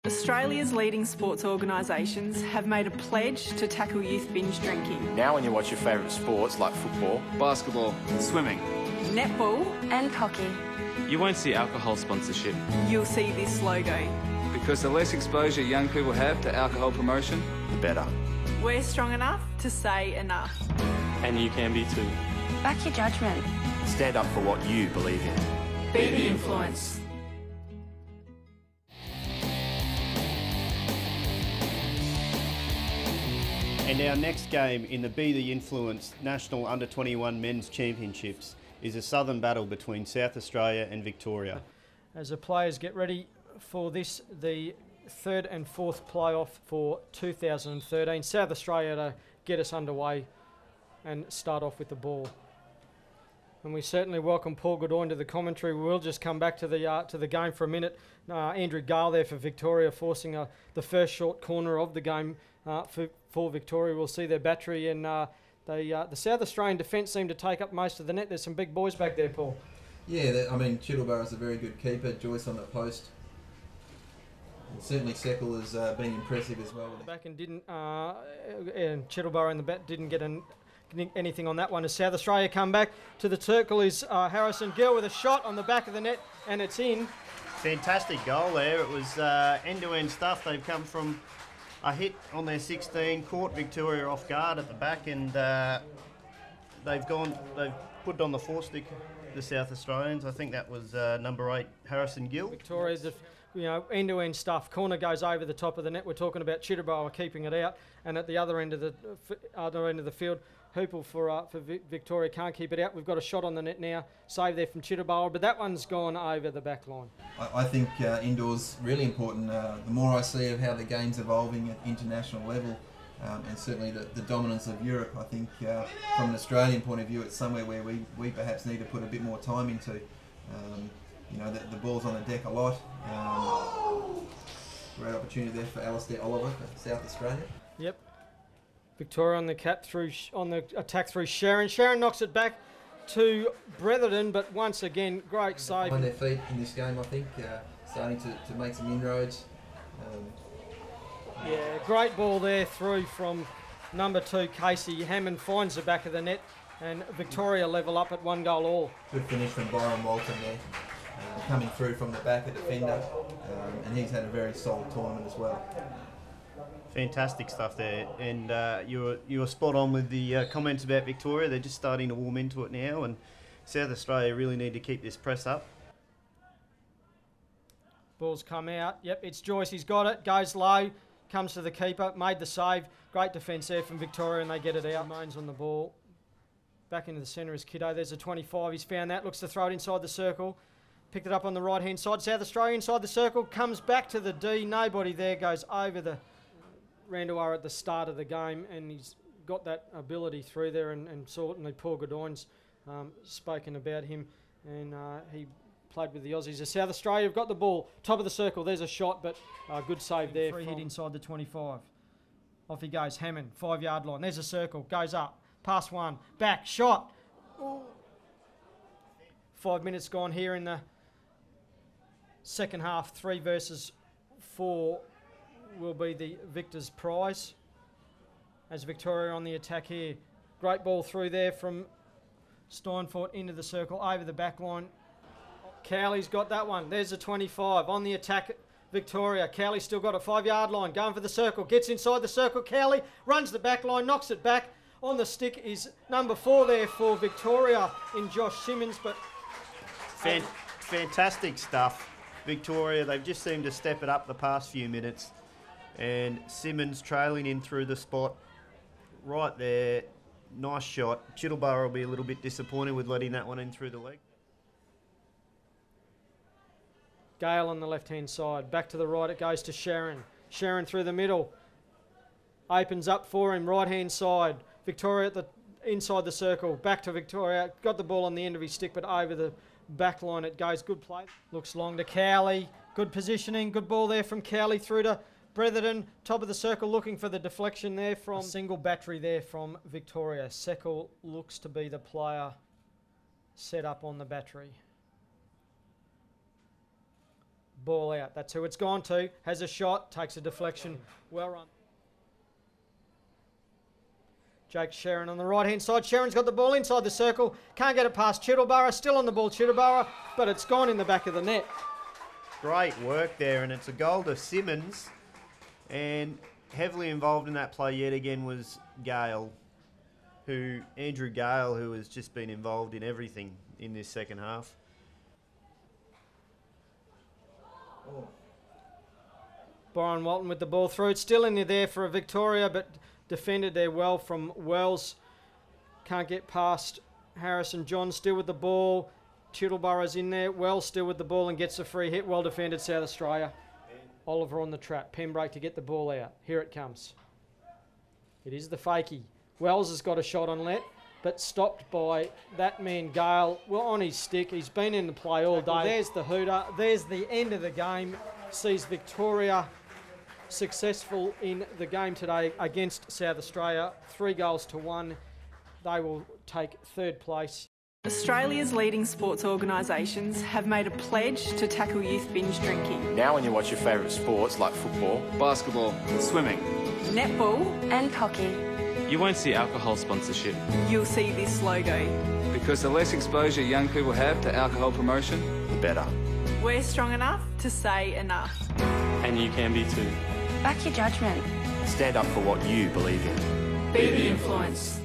Australia's leading sports organisations have made a pledge to tackle youth binge drinking. Now when you watch your favourite sports like football, basketball, swimming, netball and hockey, you won't see alcohol sponsorship. You'll see this logo. Because the less exposure young people have to alcohol promotion, the better. We're strong enough to say enough. And you can be too. Back your judgment. Stand up for what you believe in. Be the influence. And our next game in the Be the Influence National Under-21 Men's Championships is a southern battle between South Australia and Victoria. As the players get ready for this, the third and fourth playoff for 2013. South Australia to get us underway and start off with the ball. And we certainly welcome Paul Goodwin to the commentary. We'll just come back to the game for a minute. Andrew Gale there for Victoria, forcing the first short corner of the game for Victoria. We'll see their battery, and the South Australian defence seem to take up most of the net. There's some big boys back there, Paul. Yeah, I mean, Chittleburgh's a very good keeper. Joyce on the post. And certainly Seckle has been impressive as well. Back and didn't, and Chittleborough in the bat didn't get anything on that one. As South Australia come back to the circle is Harrison Gill with a shot on the back of the net, and it's in. Fantastic goal there. It was end-to-end stuff. They've come from a hit on their 16, caught Victoria off guard at the back, and they've put it on the four-stick, the South Australians. I think that was number 8, Harrison Gill. Victoria's end-to-end stuff. Corner goes over the top of the net. We're talking about Chitterborough keeping it out, and at the other end of the field, Hoople for Victoria can't keep it out. We've got a shot on the net now, save there from Chitterborough, but that one's gone over the back line. I think indoors really important. The more I see of how the game's evolving at international level, and certainly the dominance of Europe, I think from an Australian point of view, it's somewhere where we perhaps need to put a bit more time into. The ball's on the deck a lot. Great opportunity there for Alistair Oliver for South Australia. Yep. Victoria on the attack through Sharon. Sharon knocks it back to Bretherton, but once again, great save. On their feet in this game, I think, starting to make some inroads. Great ball there through from number 2, Casey Hammond, finds the back of the net, and Victoria level up at 1 goal all. Good finish from Byron Walton there, coming through from the back, a defender, and he's had a very solid tournament as well. Fantastic stuff there, and you were spot on with the comments about Victoria. They're just starting to warm into it now, and South Australia really need to keep this press up. Ball's come out. Yep, it's Joyce. He's got it. Goes low. Comes to the keeper. Made the save. Great defence there from Victoria, and they get it out. Moans on the ball. Back into the centre is Kiddo. There's a 25. He's found that. Looks to throw it inside the circle. Picked it up on the right-hand side. South Australia inside the circle. Comes back to the D. Nobody there. Goes over the Randawar at the start of the game, and he's got that ability through there, and certainly Paul Goodwine's spoken about him, and he played with the Aussies. South Australia have got the ball, top of the circle. There's a shot, but good save there. Free hit inside the 25. Off he goes, Hammond, 5-yard line. There's a circle, goes up, past one, back, shot. Ooh. 5 minutes gone here in the second half. 3 versus 4 will be the victor's prize, as Victoria on the attack here. Great ball through there from Steinfort into the circle, over the back line. Cowley's got that one. There's a 25 on the attack. Victoria. Cowley still got a 5-yard line, going for the circle, gets inside the circle. Cowley runs the back line, knocks it back. On the stick is number 4 there for Victoria in Josh Simmons, but fantastic stuff. Victoria, they've just seemed to step it up the past few minutes. And Simmons trailing in through the spot right there. Nice shot. Chittleborough will be a little bit disappointed with letting that one in through the leg. Gale on the left-hand side. Back to the right it goes to Sharon. Sharon through the middle. Opens up for him, right-hand side. Victoria at the inside the circle. Back to Victoria. Got the ball on the end of his stick, but over the back line it goes. Good play. Looks long to Cowley. Good positioning. Good ball there from Cowley through to Bretherton, top of the circle, looking for the deflection there from a single battery there from Victoria. Seckle looks to be the player set up on the battery. Ball out. That's who it's gone to. Has a shot, takes a deflection. Well run. Jake Sheron on the right-hand side. Sheron's got the ball inside the circle. Can't get it past Chittleburra. Still on the ball, Chittleburra, but it's gone in the back of the net. Great work there, and it's a goal to Simmons. And heavily involved in that play yet again was Andrew Gale, who has just been involved in everything in this second half. Byron Walton with the ball through. It's still in there for a Victoria, but defended there well from Wells. Can't get past Harrison. John still with the ball. Chittleburra's in there. Wells still with the ball and gets a free hit. Well defended, South Australia. Oliver on the trap. Pembroke to get the ball out. Here it comes. It is the fakie. Wells has got a shot on let, but stopped by that man Gale. Well, on his stick. He's been in the play all day. There's the hooter. There's the end of the game. Sees Victoria successful in the game today against South Australia. 3-1. They will take third place. Australia's leading sports organisations have made a pledge to tackle youth binge drinking. Now when you watch your favourite sports like football, Basketball, swimming, Netball, And hockey. You won't see alcohol sponsorship. you'll see this logo. because the less exposure young people have to alcohol promotion, the better. We're strong enough to say enough. And you can be too. Back your judgment. Stand up for what you believe in. Be the influence.